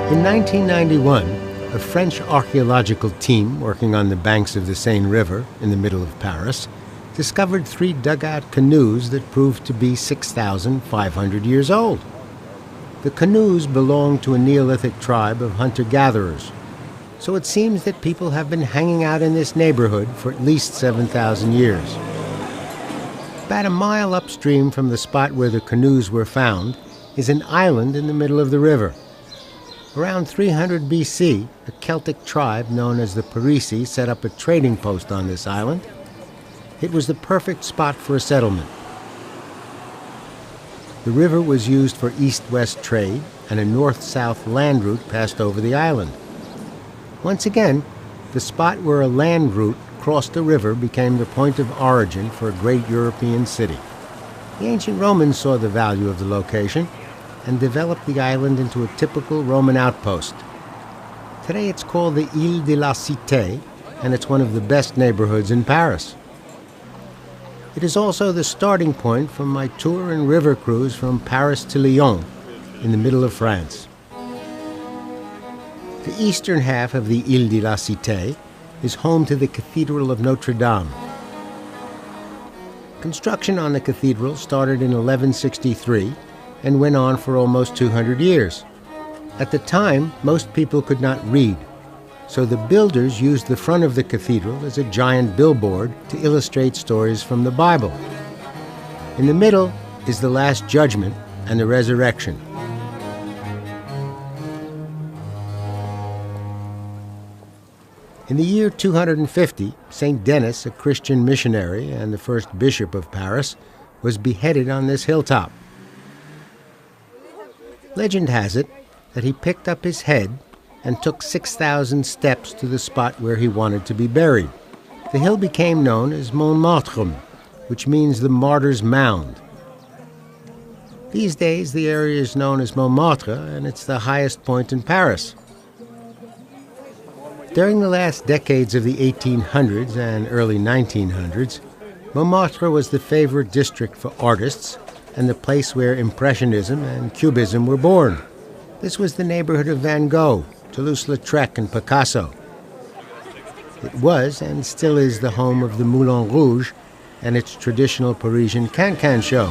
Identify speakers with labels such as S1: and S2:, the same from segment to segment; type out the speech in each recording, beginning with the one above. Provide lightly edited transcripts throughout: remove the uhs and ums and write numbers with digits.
S1: In 1991, a French archaeological team working on the banks of the Seine River in the middle of Paris discovered 3 dugout canoes that proved to be 6,500 years old. The canoes belonged to a Neolithic tribe of hunter-gatherers, so it seems that people have been hanging out in this neighborhood for at least 7,000 years. About a mile upstream from the spot where the canoes were found is an island in the middle of the river. Around 300 BC, a Celtic tribe known as the Parisi set up a trading post on this island. It was the perfect spot for a settlement. The river was used for east-west trade, and a north-south land route passed over the island. Once again, the spot where a land route crossed the river became the point of origin for a great European city. The ancient Romans saw the value of the location and developed the island into a typical Roman outpost. Today it's called the Ile de la Cité, and it's one of the best neighborhoods in Paris. It is also the starting point from my tour and river cruise from Paris to Lyon, in the middle of France. The eastern half of the Ile de la Cité is home to the Cathedral of Notre Dame. Construction on the cathedral started in 1163 and went on for almost 200 years. At the time, most people could not read, so the builders used the front of the cathedral as a giant billboard to illustrate stories from the Bible. In the middle is the Last Judgment and the Resurrection. In the year 250, St. Denis, a Christian missionary and the first bishop of Paris, was beheaded on this hilltop. Legend has it that he picked up his head and took 6,000 steps to the spot where he wanted to be buried. The hill became known as Montmartre, which means the Martyr's Mound. These days, the area is known as Montmartre, and it's the highest point in Paris. During the last decades of the 1800s and early 1900s, Montmartre was the favorite district for artists and the place where Impressionism and Cubism were born. This was the neighborhood of Van Gogh, Toulouse-Lautrec, and Picasso. It was and still is the home of the Moulin Rouge and its traditional Parisian can-can show.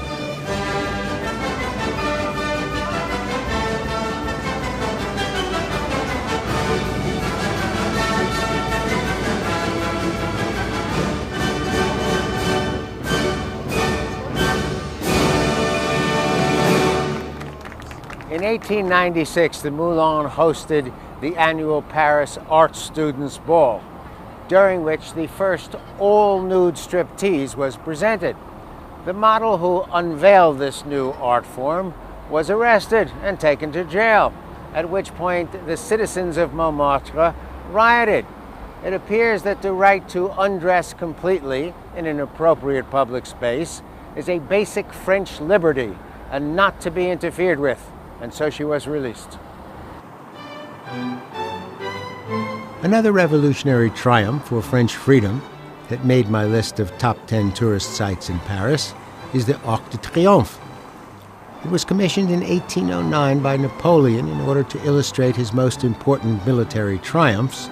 S1: In 1896, the Moulin hosted the annual Paris Art Students' Ball, during which the first all-nude striptease was presented. The model who unveiled this new art form was arrested and taken to jail, at which point the citizens of Montmartre rioted. It appears that the right to undress completely in an appropriate public space is a basic French liberty and not to be interfered with. And so she was released. Another revolutionary triumph for French freedom that made my list of top 10 tourist sites in Paris is the Arc de Triomphe. It was commissioned in 1809 by Napoleon in order to illustrate his most important military triumphs,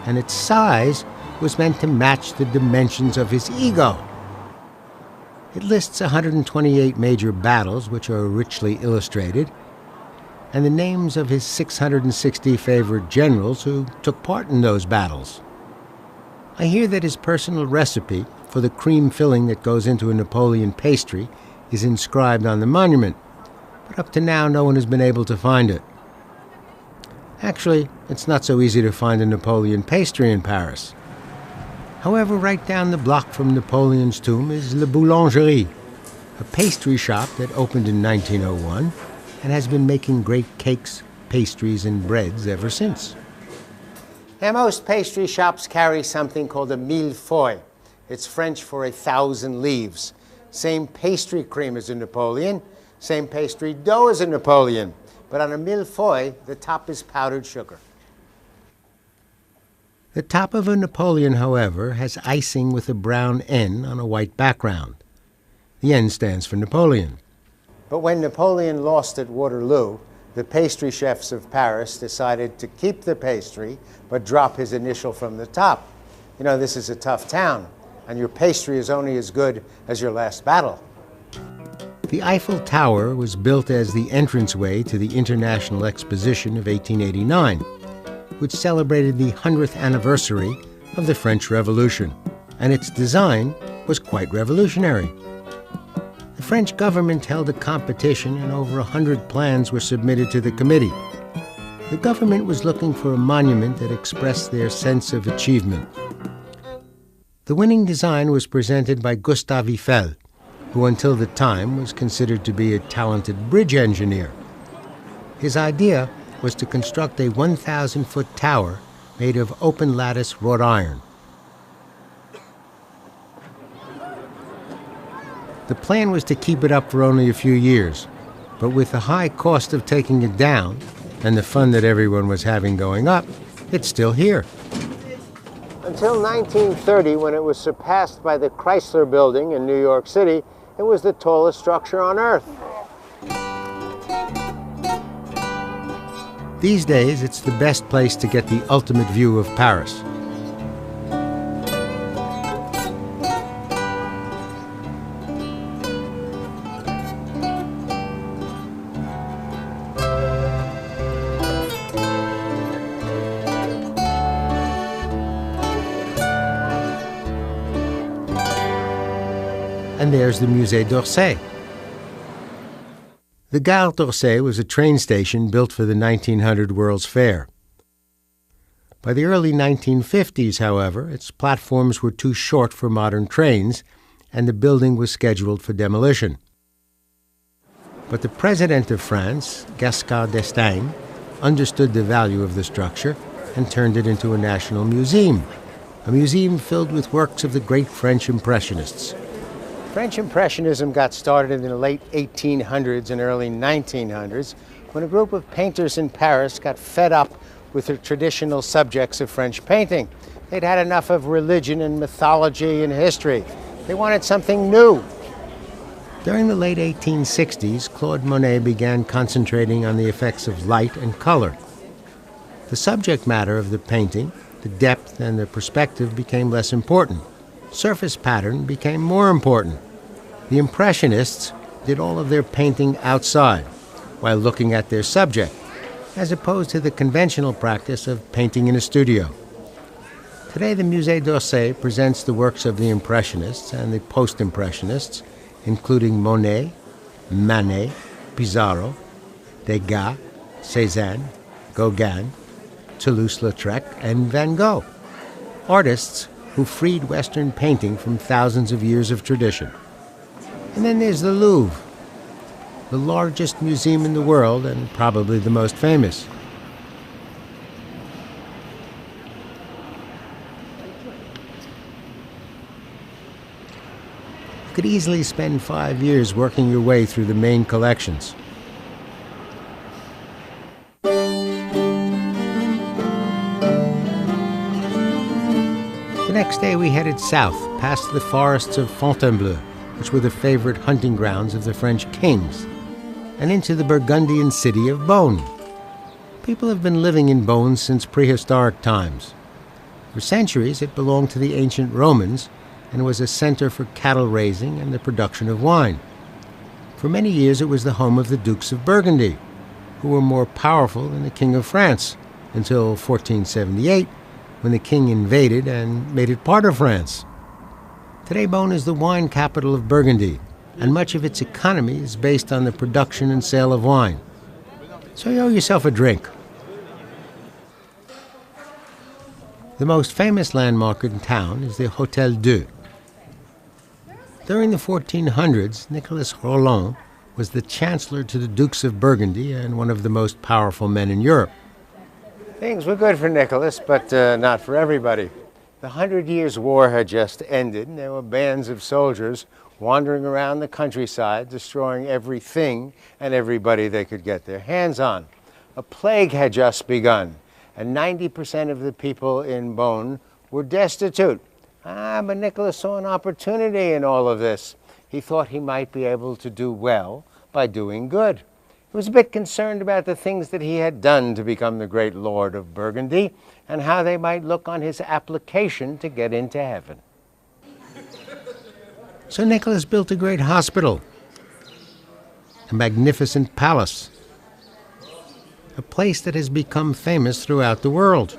S1: and its size was meant to match the dimensions of his ego. It lists 128 major battles, which are richly illustrated, and the names of his 660 favorite generals who took part in those battles. I hear that his personal recipe for the cream filling that goes into a Napoleon pastry is inscribed on the monument, but up to now no one has been able to find it. Actually, it's not so easy to find a Napoleon pastry in Paris. However, right down the block from Napoleon's tomb is La Boulangerie, a pastry shop that opened in 1901 and has been making great cakes, pastries, and breads ever since. Now, most pastry shops carry something called a millefeuille. It's French for 1,000 leaves. Same pastry cream as a Napoleon, same pastry dough as a Napoleon, but on a millefeuille, the top is powdered sugar. The top of a Napoleon, however, has icing with a brown N on a white background. The N stands for Napoleon. But when Napoleon lost at Waterloo, the pastry chefs of Paris decided to keep the pastry, but drop his initial from the top. You know, this is a tough town, and your pastry is only as good as your last battle. The Eiffel Tower was built as the entranceway to the International Exposition of 1889, which celebrated the 100th anniversary of the French Revolution, and its design was quite revolutionary. The French government held a competition and over 100 plans were submitted to the committee. The government was looking for a monument that expressed their sense of achievement. The winning design was presented by Gustave Eiffel, who until the time was considered to be a talented bridge engineer. His idea was to construct a 1,000-foot tower made of open lattice wrought iron. The plan was to keep it up for only a few years, but with the high cost of taking it down and the fun that everyone was having going up, it's still here. Until 1930, when it was surpassed by the Chrysler Building in New York City, it was the tallest structure on Earth. These days, it's the best place to get the ultimate view of Paris. And there's the Musée d'Orsay. The Gare d'Orsay was a train station built for the 1900 World's Fair. By the early 1950s, however, its platforms were too short for modern trains, and the building was scheduled for demolition. But the President of France, Giscard d'Estaing, understood the value of the structure and turned it into a national museum, a museum filled with works of the great French Impressionists. French Impressionism got started in the late 1800s and early 1900s when a group of painters in Paris got fed up with the traditional subjects of French painting. They'd had enough of religion and mythology and history. They wanted something new. During the late 1860s, Claude Monet began concentrating on the effects of light and color. The subject matter of the painting, the depth and the perspective became less important. Surface pattern became more important. The Impressionists did all of their painting outside, while looking at their subject, as opposed to the conventional practice of painting in a studio. Today, the Musée d'Orsay presents the works of the Impressionists and the Post-Impressionists, including Monet, Manet, Pissarro, Degas, Cézanne, Gauguin, Toulouse-Lautrec, and Van Gogh, artists who freed Western painting from thousands of years of tradition. And then there's the Louvre, the largest museum in the world and probably the most famous. You could easily spend 5 years working your way through the main collections. The next day we headed south, past the forests of Fontainebleau, which were the favorite hunting grounds of the French kings, and into the Burgundian city of Beaune. People have been living in Beaune since prehistoric times. For centuries it belonged to the ancient Romans and was a center for cattle raising and the production of wine. For many years it was the home of the Dukes of Burgundy, who were more powerful than the King of France, until 1478, when the king invaded and made it part of France. Today, Beaune is the wine capital of Burgundy, and much of its economy is based on the production and sale of wine. So you owe yourself a drink. The most famous landmark in town is the Hôtel Dieu. During the 1400s, Nicolas Roland was the chancellor to the Dukes of Burgundy and one of the most powerful men in Europe. Things were good for Nicholas, but not for everybody. The 100 Years' War had just ended, and there were bands of soldiers wandering around the countryside, destroying everything and everybody they could get their hands on. A plague had just begun, and 90% of the people in Beaune were destitute. But Nicholas saw an opportunity in all of this. He thought he might be able to do well by doing good. He was a bit concerned about the things that he had done to become the great lord of Burgundy and how they might look on his application to get into heaven. So Nicholas built a great hospital, a magnificent palace, a place that has become famous throughout the world.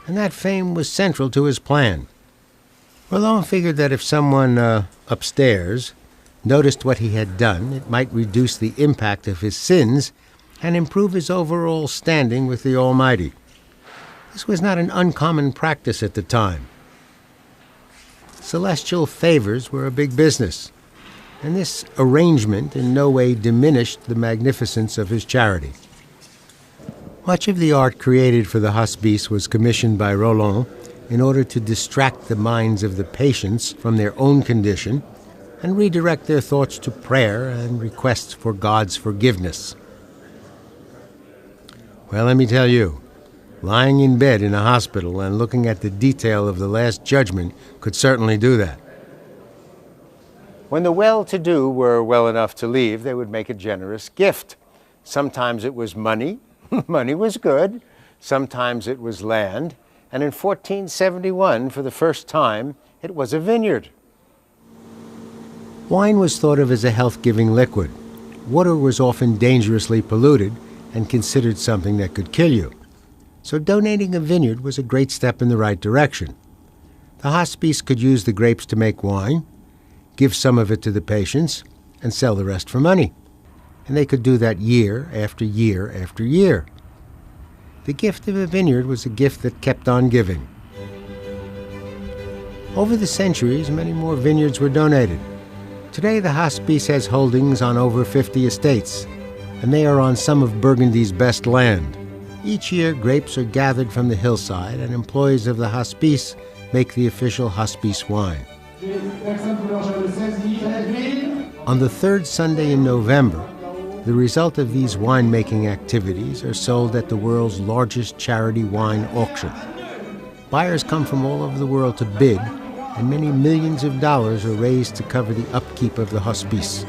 S1: And that fame was central to his plan. Roland figured that if someone upstairs noticed what he had done, it might reduce the impact of his sins and improve his overall standing with the Almighty. This was not an uncommon practice at the time. Celestial favors were a big business, and this arrangement in no way diminished the magnificence of his charity. Much of the art created for the hospice was commissioned by Roland in order to distract the minds of the patients from their own condition and redirect their thoughts to prayer and requests for God's forgiveness. Well, let me tell you, lying in bed in a hospital and looking at the detail of the Last Judgment could certainly do that. When the well-to-do were well enough to leave, they would make a generous gift. Sometimes it was money. Money was good. Sometimes it was land. And in 1471, for the first time, it was a vineyard. Wine was thought of as a health-giving liquid. Water was often dangerously polluted and considered something that could kill you. So donating a vineyard was a great step in the right direction. The hospice could use the grapes to make wine, give some of it to the patients, and sell the rest for money. And they could do that year after year after year. The gift of a vineyard was a gift that kept on giving. Over the centuries, many more vineyards were donated. Today, the hospice has holdings on over 50 estates, and they are on some of Burgundy's best land. Each year, grapes are gathered from the hillside, and employees of the hospice make the official hospice wine. On the third Sunday in November, the result of these winemaking activities are sold at the world's largest charity wine auction. Buyers come from all over the world to bid, and many millions of dollars are raised to cover the upkeep of the hospice.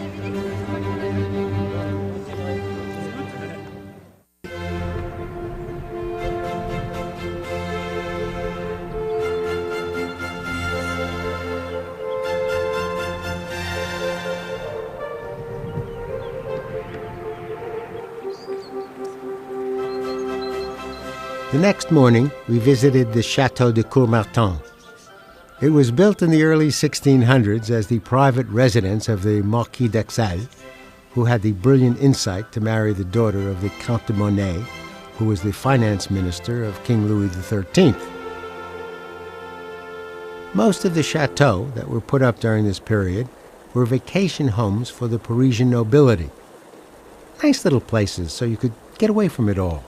S1: The next morning, we visited the Château de Courmartin. It was built in the early 1600s as the private residence of the Marquis d'Axelles, who had the brilliant insight to marry the daughter of the Count de Monet, who was the finance minister of King Louis XIII. Most of the chateaux that were put up during this period were vacation homes for the Parisian nobility. Nice little places so you could get away from it all.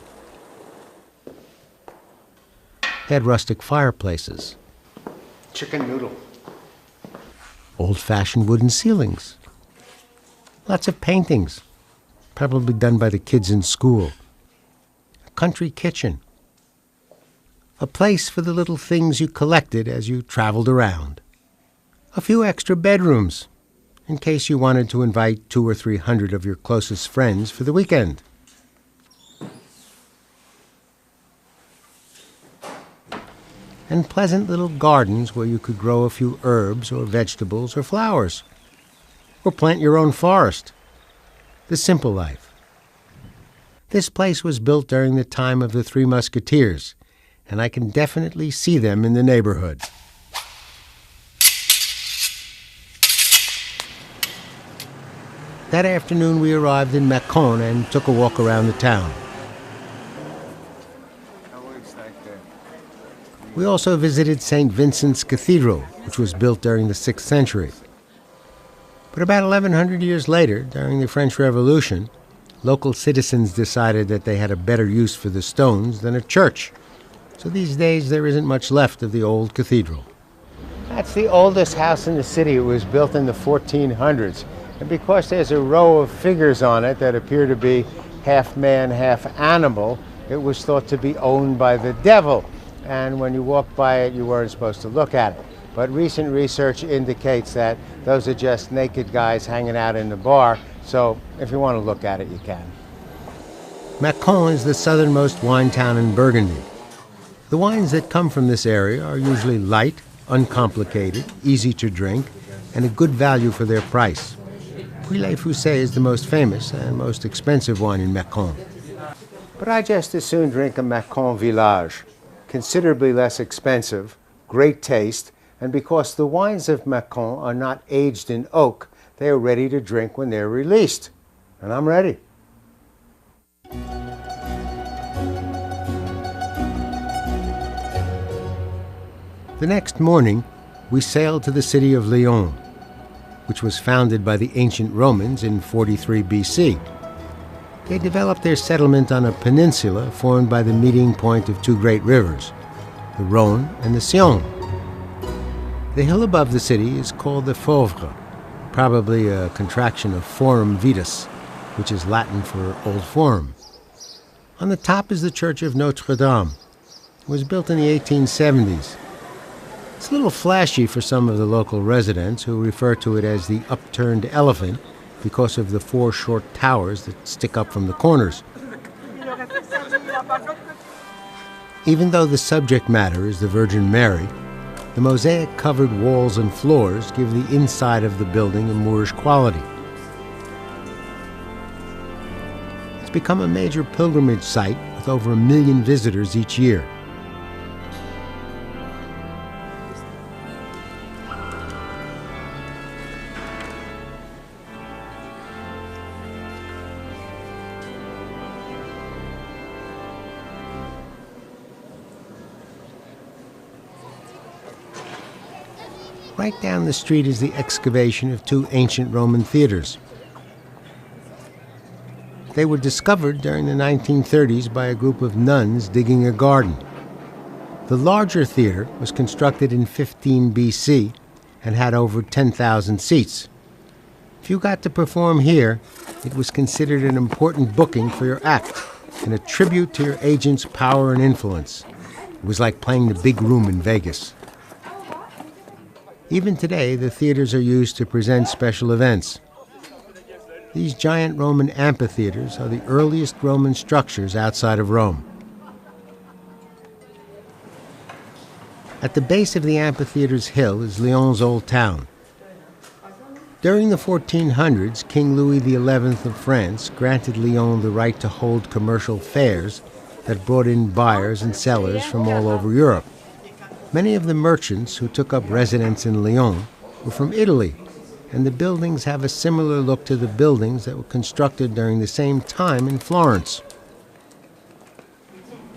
S1: They had rustic fireplaces, chicken noodle, old-fashioned wooden ceilings, lots of paintings, probably done by the kids in school, a country kitchen, a place for the little things you collected as you traveled around, a few extra bedrooms in case you wanted to invite 200 or 300 of your closest friends for the weekend. And pleasant little gardens where you could grow a few herbs or vegetables or flowers, or plant your own forest. The simple life. This place was built during the time of the Three Musketeers, and I can definitely see them in the neighborhood. That afternoon we arrived in Mâcon and took a walk around the town. We also visited St. Vincent's Cathedral, which was built during the 6th century. But about 1100 years later, during the French Revolution, local citizens decided that they had a better use for the stones than a church. So these days there isn't much left of the old cathedral. That's the oldest house in the city. It was built in the 1400s. And because there's a row of figures on it that appear to be half man, half animal, it was thought to be owned by the devil. And when you walked by it, you weren't supposed to look at it. But recent research indicates that those are just naked guys hanging out in the bar, So if you want to look at it, you can. Mâcon is the southernmost wine town in Burgundy. The wines that come from this area are usually light, uncomplicated, easy to drink, and a good value for their price. Pouilly-Fuissé is the most famous and most expensive wine in Mâcon. But I just as soon drink a Mâcon Village, considerably less expensive, great taste, and because the wines of Mâcon are not aged in oak, they are ready to drink when they're released. And I'm ready. The next morning, we sailed to the city of Lyon, which was founded by the ancient Romans in 43 BC. They developed their settlement on a peninsula formed by the meeting point of two great rivers, the Rhine and the Sion. The hill above the city is called the Fauvre, probably a contraction of Forum Vetus, which is Latin for Old Forum. On the top is the Church of Notre Dame. It was built in the 1870s. It's a little flashy for some of the local residents who refer to it as the upturned elephant because of the four short towers that stick up from the corners. Even though the subject matter is the Virgin Mary, the mosaic-covered walls and floors give the inside of the building a Moorish quality. It's become a major pilgrimage site with over 1 million visitors each year. Right down the street is the excavation of two ancient Roman theaters. They were discovered during the 1930s by a group of nuns digging a garden. The larger theater was constructed in 15 BC and had over 10,000 seats. If you got to perform here, it was considered an important booking for your act and a tribute to your agent's power and influence. It was like playing the big room in Vegas. Even today, the theaters are used to present special events. These giant Roman amphitheaters are the earliest Roman structures outside of Rome. At the base of the amphitheater's hill is Lyon's old town. During the 1400s, King Louis XI of France granted Lyon the right to hold commercial fairs that brought in buyers and sellers from all over Europe. Many of the merchants who took up residence in Lyon were from Italy, and the buildings have a similar look to the buildings that were constructed during the same time in Florence.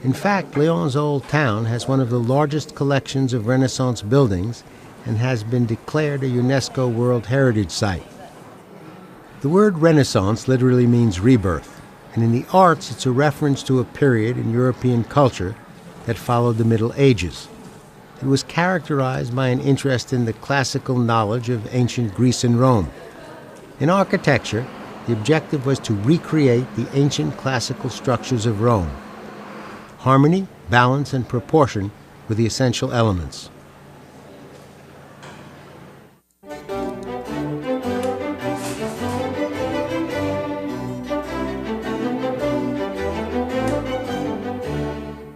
S1: In fact, Lyon's old town has one of the largest collections of Renaissance buildings and has been declared a UNESCO World Heritage Site. The word Renaissance literally means rebirth, and in the arts it's a reference to a period in European culture that followed the Middle Ages. It was characterized by an interest in the classical knowledge of ancient Greece and Rome. In architecture, the objective was to recreate the ancient classical structures of Rome. Harmony, balance, and proportion were the essential elements.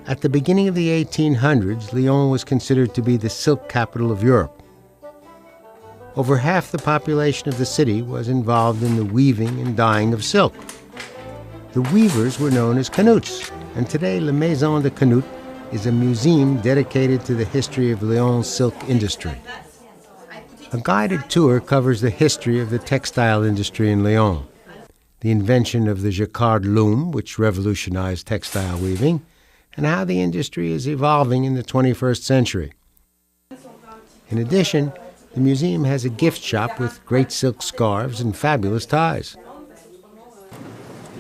S1: At the beginning of the 1800s, Lyon was considered to be the silk capital of Europe. Over half the population of the city was involved in the weaving and dyeing of silk. The weavers were known as canuts, and today La Maison de Canut is a museum dedicated to the history of Lyon's silk industry. A guided tour covers the history of the textile industry in Lyon, the invention of the jacquard loom, which revolutionized textile weaving, and how the industry is evolving in the 21st century. In addition, the museum has a gift shop with great silk scarves and fabulous ties.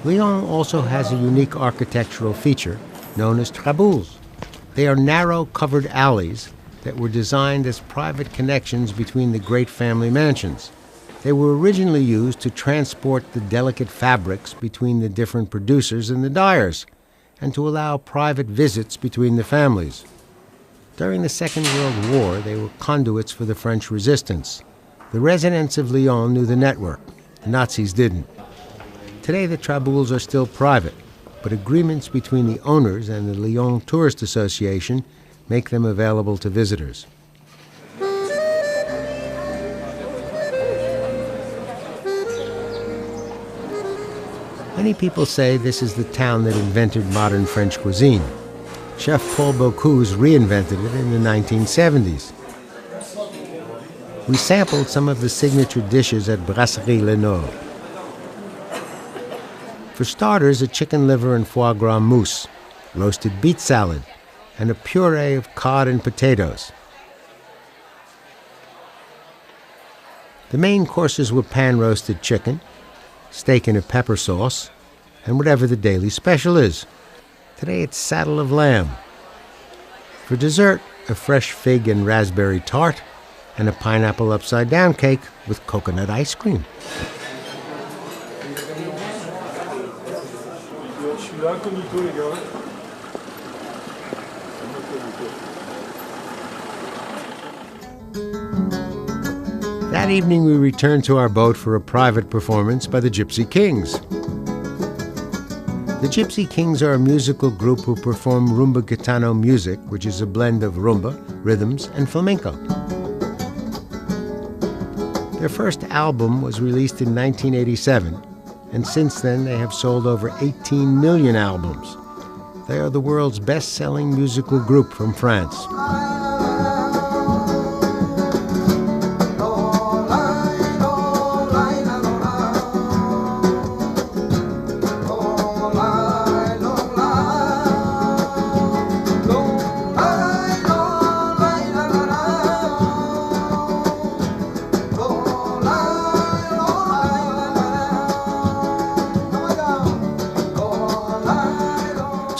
S1: Lyon also has a unique architectural feature known as traboules. They are narrow, covered alleys that were designed as private connections between the great family mansions. They were originally used to transport the delicate fabrics between the different producers and the dyers, and to allow private visits between the families. During the Second World War, they were conduits for the French resistance. The residents of Lyon knew the network. The Nazis didn't. Today the traboules are still private, but agreements between the owners and the Lyon Tourist Association make them available to visitors. Many people say this is the town that invented modern French cuisine. Chef Paul Bocuse reinvented it in the 1970s. We sampled some of the signature dishes at Brasserie Le Nord. For starters, a chicken liver and foie gras mousse, roasted beet salad, and a puree of cod and potatoes. The main courses were pan-roasted chicken, steak in a pepper sauce, and whatever the daily special is. Today it's saddle of lamb. For dessert, a fresh fig and raspberry tart, and a pineapple upside-down cake with coconut ice cream. That evening we returned to our boat for a private performance by the Gypsy Kings. The Gypsy Kings are a musical group who perform rumba gitano music, which is a blend of rumba, rhythms, and flamenco. Their first album was released in 1987, and since then they have sold over 18 million albums. They are the world's best-selling musical group from France.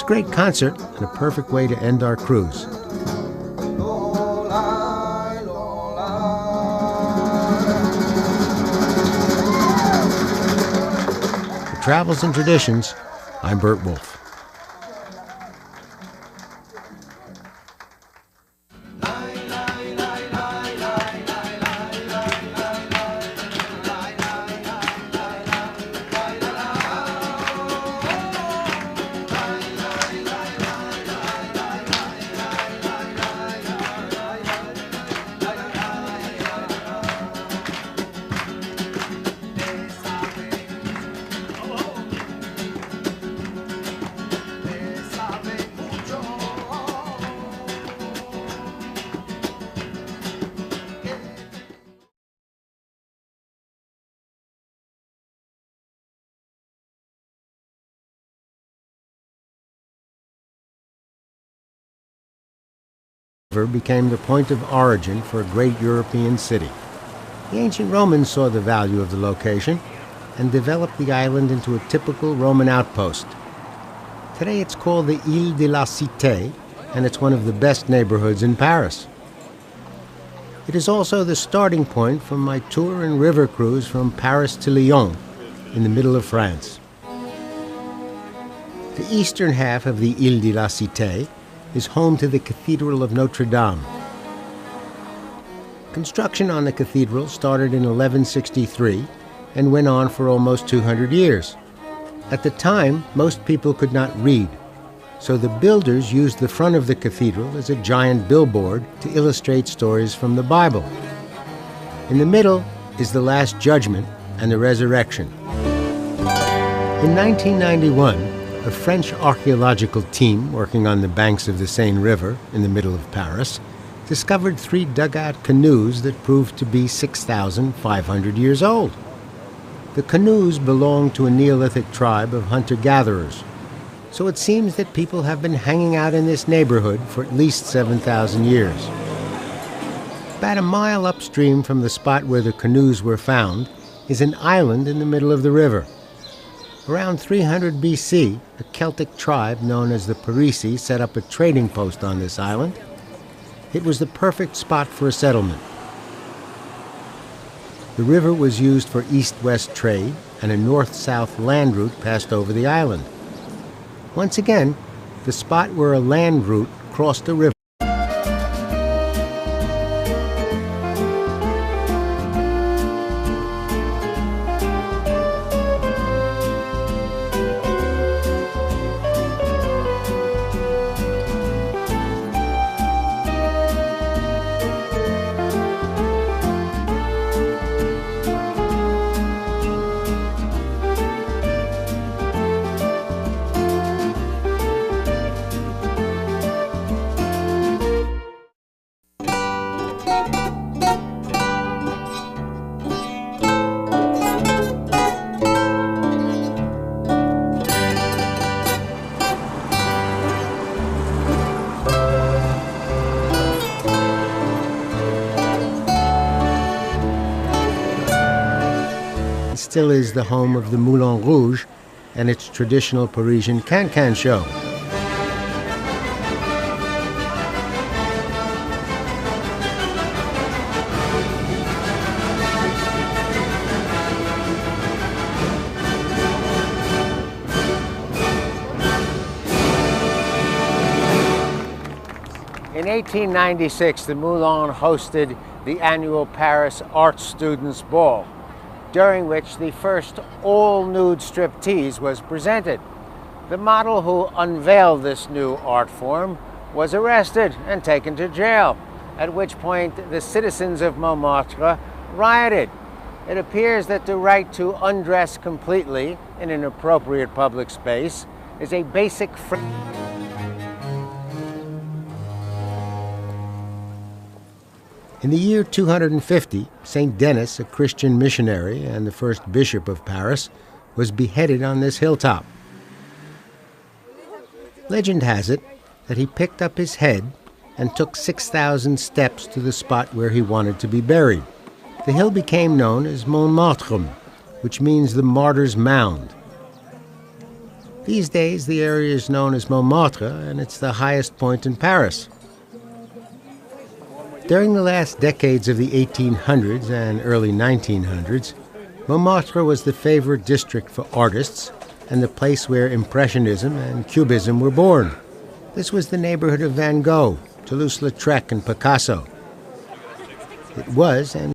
S1: Great concert and a perfect way to end our cruise. For Travels and Traditions, I'm Burt Wolf. Became the point of origin for a great European city. The ancient Romans saw the value of the location and developed the island into a typical Roman outpost. Today it's called the Ile de la Cité, and it's one of the best neighborhoods in Paris. It is also the starting point for my tour and river cruise from Paris to Lyon, in the middle of France. The eastern half of the Ile de la Cité is home to the Cathedral of Notre Dame. Construction on the cathedral started in 1163 and went on for almost 200 years. At the time, most people could not read, so the builders used the front of the cathedral as a giant billboard to illustrate stories from the Bible. In the middle is the Last Judgment and the Resurrection. In 1991, a French archaeological team working on the banks of the Seine River in the middle of Paris discovered 3 dugout canoes that proved to be 6,500 years old. The canoes belonged to a Neolithic tribe of hunter-gatherers, so it seems that people have been hanging out in this neighborhood for at least 7,000 years. About a mile upstream from the spot where the canoes were found is an island in the middle of the river. Around 300 BC, a Celtic tribe known as the Parisi set up a trading post on this island. It was the perfect spot for a settlement. The river was used for east-west trade, and a north-south land route passed over the island. Once again, the spot where a land route crossed the river. still is the home of the Moulin Rouge and its traditional Parisian can-can show. In 1896, the Moulin hosted the annual Paris Art Students' Ball, during which the first all-nude striptease was presented. The model who unveiled this new art form was arrested and taken to jail, at which point the citizens of Montmartre rioted. It appears that the right to undress completely in an appropriate public space is a basic In the year 250, St. Denis, a Christian missionary and the first bishop of Paris, was beheaded on this hilltop. Legend has it that he picked up his head and took 6,000 steps to the spot where he wanted to be buried. The hill became known as Montmartre, which means the martyr's mound. These days, the area is known as Montmartre, and it's the highest point in Paris. During the last decades of the 1800s and early 1900s, Montmartre was the favorite district for artists and the place where Impressionism and Cubism were born. This was the neighborhood of Van Gogh, Toulouse-Lautrec, and Picasso. It was, and